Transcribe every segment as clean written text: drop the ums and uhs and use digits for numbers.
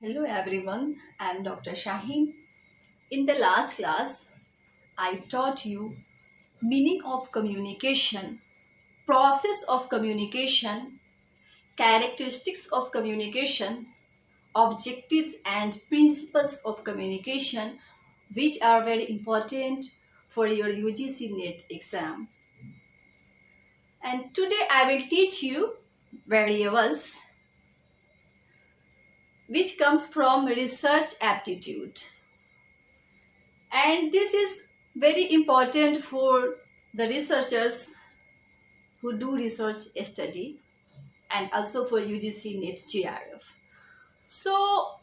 Hello everyone, I am Dr. Shaheen. In the last class, I taught you meaning of communication, process of communication, characteristics of communication, objectives and principles of communication, which are very important for your UGC NET exam. And today I will teach you variables which comes from research aptitude. And this is very important for the researchers who do research study and also for UGC NET GRF. So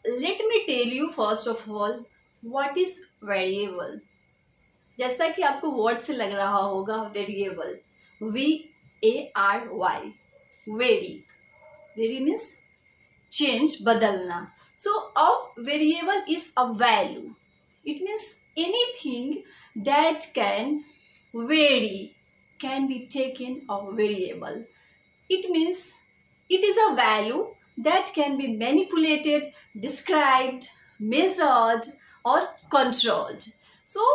let me tell you first of all what is variable. जैसा कि आपको word से लग रहा होगा variable, VARY, very means change, बदलना. So a variable is a value. It means anything that can vary can be taken a variable. It means it is a value that can be manipulated, described, measured or controlled. So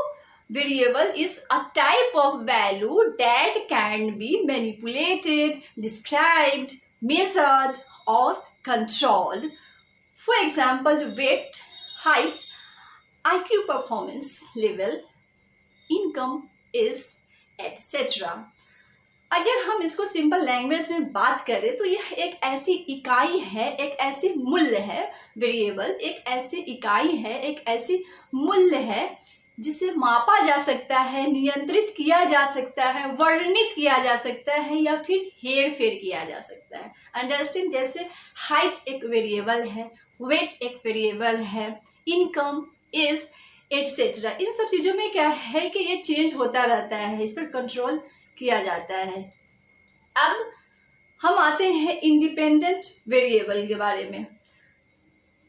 variable is a type of value that can be manipulated, described, measured or controlled. For example, weight, height, IQ performance level, income is etc. अगर हम इसको simple language में बात करें तो यह एक ऐसी इकाई है, एक ऐसी मूल्य है. वेरिएबल एक ऐसी इकाई है, एक ऐसी मूल्य है जिसे मापा जा सकता है, नियंत्रित किया जा सकता है, वर्णित किया जा सकता है या फिर हेर फेर किया जा सकता है. अंडरस्टैंड. जैसे हाइट एक वेरिएबल है, वेट एक वेरिएबल है, इनकम इज एटसेट्रा. इन सब चीज़ों में क्या है कि ये चेंज होता रहता है, इस पर कंट्रोल किया जाता है. अब हम आते हैं इंडिपेंडेंट वेरिएबल के बारे में.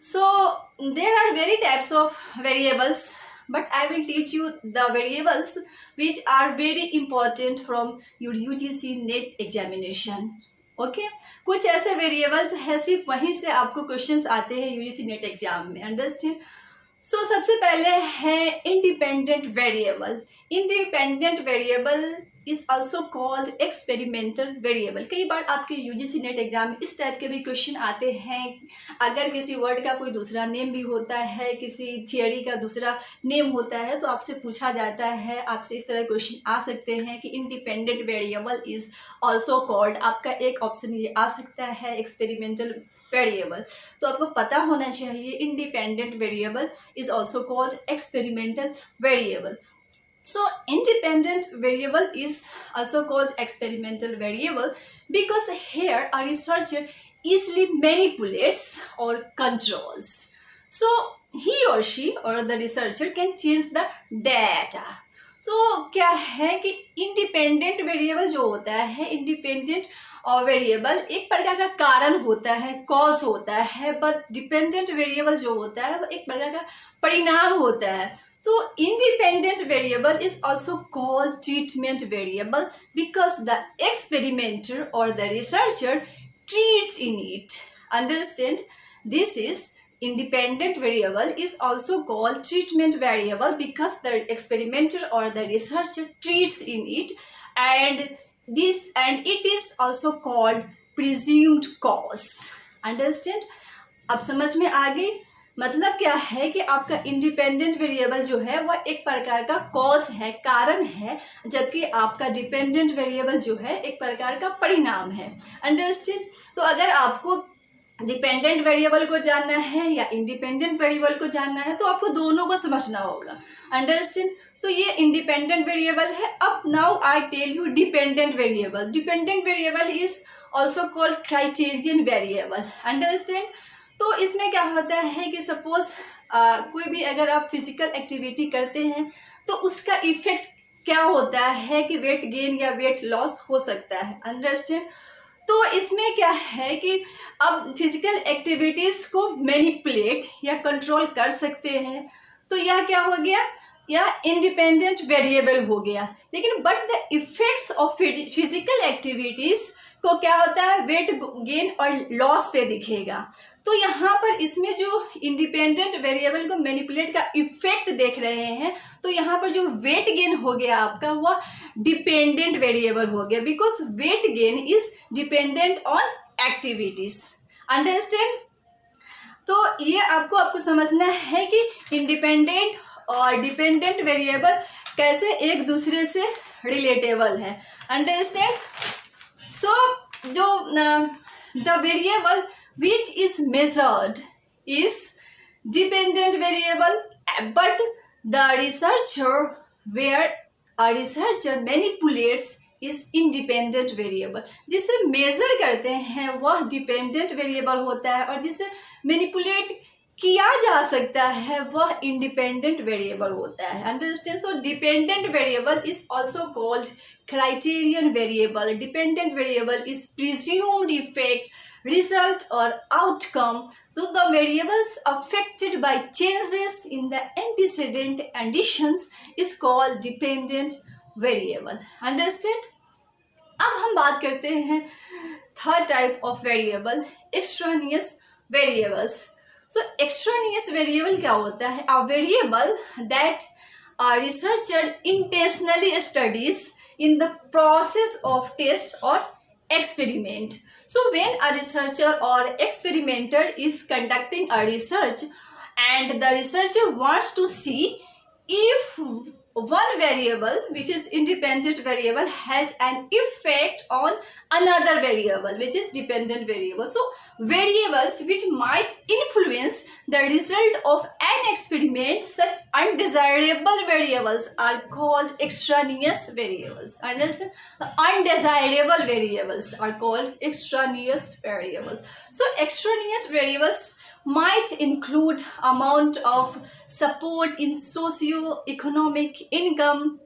So there are very types of variables, but I will teach you the variables which are very important from your UGC NET examination. Okay कुछ ऐसे वेरिएबल्स है सिर्फ वहीं से आपको क्वेश्चंस आते हैं यूजीसी नेट एग्जाम में. अंडरस्टैंड. सो सबसे पहले है independent variable. Independent variable is also called experimental variable. कई बार आपके यूजीसी नेट एग्जाम में इस टाइप के भी क्वेश्चन आते हैं. अगर किसी वर्ड का कोई दूसरा नेम भी होता है, किसी थियोरी का दूसरा नेम होता है, तो आपसे पूछा जाता है, आपसे इस तरह क्वेश्चन आ सकते हैं कि independent variable is also called. आपका एक ऑप्शन ये आ सकता है एक्सपेरिमेंटल वेरिएबल. तो आपको पता होना चाहिए independent variable is also called experimental variable. So independent variable is also called experimental variable because here a researcher easily manipulates or controls. So he or she or the researcher can change the data. तो क्या है कि independent variable जो होता है, independent variable एक प्रकार का कारण होता है, कॉज होता है, बट डिपेंडेंट वेरिएबल जो होता है वो एक प्रकार का परिणाम होता है. So independent variable is also called treatment variable because the experimenter or the researcher treats in it. Understand? This is independent variable is also called treatment variable because the experimenter or the researcher treats in it, and it is also called presumed cause. Understand? अब समझ में आ गई. मतलब क्या है कि आपका independent variable जो है वह एक प्रकार का कॉज है, कारण है, जबकि आपका डिपेंडेंट वेरिएबल जो है एक प्रकार का परिणाम है. अंडरस्टैंड. तो अगर आपको डिपेंडेंट वेरिएबल को जानना है या इंडिपेंडेंट वेरिएबल को जानना है तो आपको दोनों को समझना होगा. अंडरस्टैंड. तो ये इंडिपेंडेंट वेरिएबल है. अब now I tell you dependent variable. Dependent variable is also called criterion variable. Understand. तो इसमें क्या होता है कि सपोज कोई भी अगर आप फिजिकल एक्टिविटी करते हैं तो उसका इफेक्ट क्या होता है कि वेट गेन या वेट लॉस हो सकता है. अंडरस्टैंड. तो इसमें क्या है कि अब फिजिकल एक्टिविटीज को मैनिपुलेट या कंट्रोल कर सकते हैं. तो यह क्या हो गया, यह इंडिपेंडेंट वेरिएबल हो गया. लेकिन but the effects of physical activities को क्या होता है, वेट गेन और लॉस पे दिखेगा. तो यहाँ पर इसमें जो इंडिपेंडेंट वेरिएबल को मैनिपुलेट का इफेक्ट देख रहे हैं, तो यहाँ पर जो वेट गेन हो गया आपका वह डिपेंडेंट वेरिएबल हो गया, because weight gain is dependent on activities. Understand? तो ये आपको समझना है कि इंडिपेंडेंट और डिपेंडेंट वेरिएबल कैसे एक दूसरे से रिलेटेबल है। अंडरस्टैंड? सो जो the variable which is measured is dependent variable, but the researcher where a researcher manipulates is independent variable। जिसे मेजर करते हैं वह डिपेंडेंट वेरिएबल होता है और जिसे मैनिपुलेट किया जा सकता है वह इंडिपेंडेंट वेरिएबल होता है। Understand? So dependent variable is also called criterion variable. Dependent variable is presumed effect, result or outcome to the variables affected by changes in the antecedent conditions is called dependent variable. Understand? अब हम बात करते हैं third type of variable, extraneous variables. So extraneous variable क्या होता है? A variable that a researcher intentionally studies in the process of test or experiment. So when a researcher or experimenter is conducting a research and the researcher wants to see if one variable which is independent variable has an effect on another variable which is dependent variable. So variables which might influence the result of an experiment, such undesirable variables are called extraneous variables. Understand? The undesirable variables are called extraneous variables. So extraneous variables might include amount of support in socio-economic income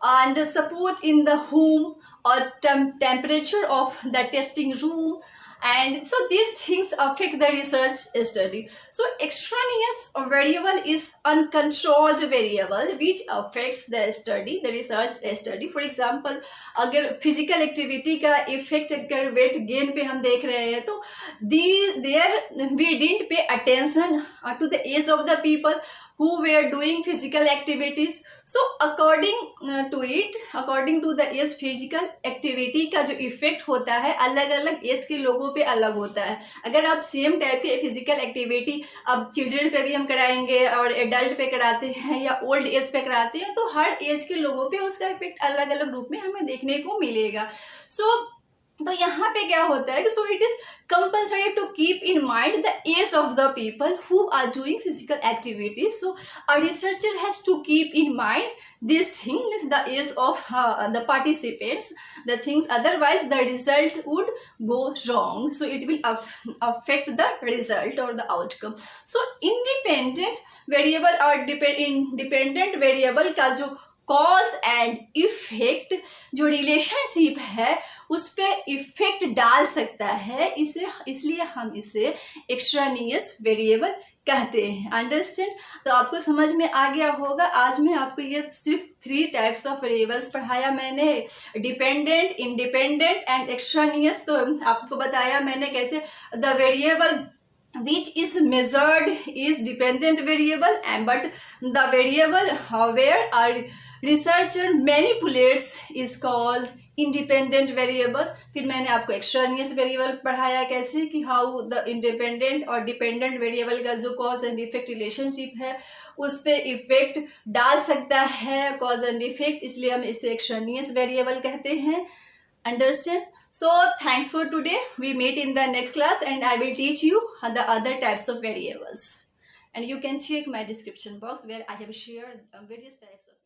and support in the home or temperature of the testing room, and so these things affect the research study. So extraneous variable is uncontrolled variable which affects the study, the research study. For example, अगर physical activity का effect अगर weight gain पे हम देख रहे हैं तो there we didn't pay attention to the age of the people who were doing physical activities. So according to the age, physical activity का जो इफेक्ट होता है अलग अलग एज के लोगों पे अलग होता है. अगर आप सेम टाइप के फिजिकल एक्टिविटी अब चिल्ड्रन पे भी हम कराएंगे और एडल्ट पे कराते हैं या ओल्ड एज पे कराते हैं तो हर एज के लोगों पे उसका इफेक्ट अलग अलग रूप में हमें देखने को मिलेगा. तो यहाँ पे क्या होता है कि so it is compulsory to keep in mind the age of the people who are doing physical activities. So a researcher has to keep in mind this thing is the age of the participants, the things, otherwise the result would go wrong. So it will affect the result or the outcome. So independent variable और dependent variable का जो cause and effect जो relationship है उस पर effect डाल सकता है, इसलिए हम इसे एक्स्ट्रानियस वेरिएबल कहते हैं. अंडरस्टैंड? तो आपको समझ में आ गया होगा. आज मैं आपको ये सिर्फ 3 टाइप्स ऑफ वेरिएबल्स पढ़ाया मैंने, डिपेंडेंट, इंडिपेंडेंट एंड एक्स्ट्रानियस. तो आपको बताया मैंने कैसे the variable which is measured is dependent variable and but the variable where a researcher manipulates is called independent variable. फिर मैंने आपको extraneous variable पढ़ाया कैसे कि how the independent और dependent variable का जो cause and effect relationship है उस पे इफेक्ट डाल सकता है, cause and effect, इसलिए हम इसे extraneous variable कहते हैं. Understand? So thanks for today. We meet in the next class and I will teach you the other types of variables. And you can check my description box where I have shared various types of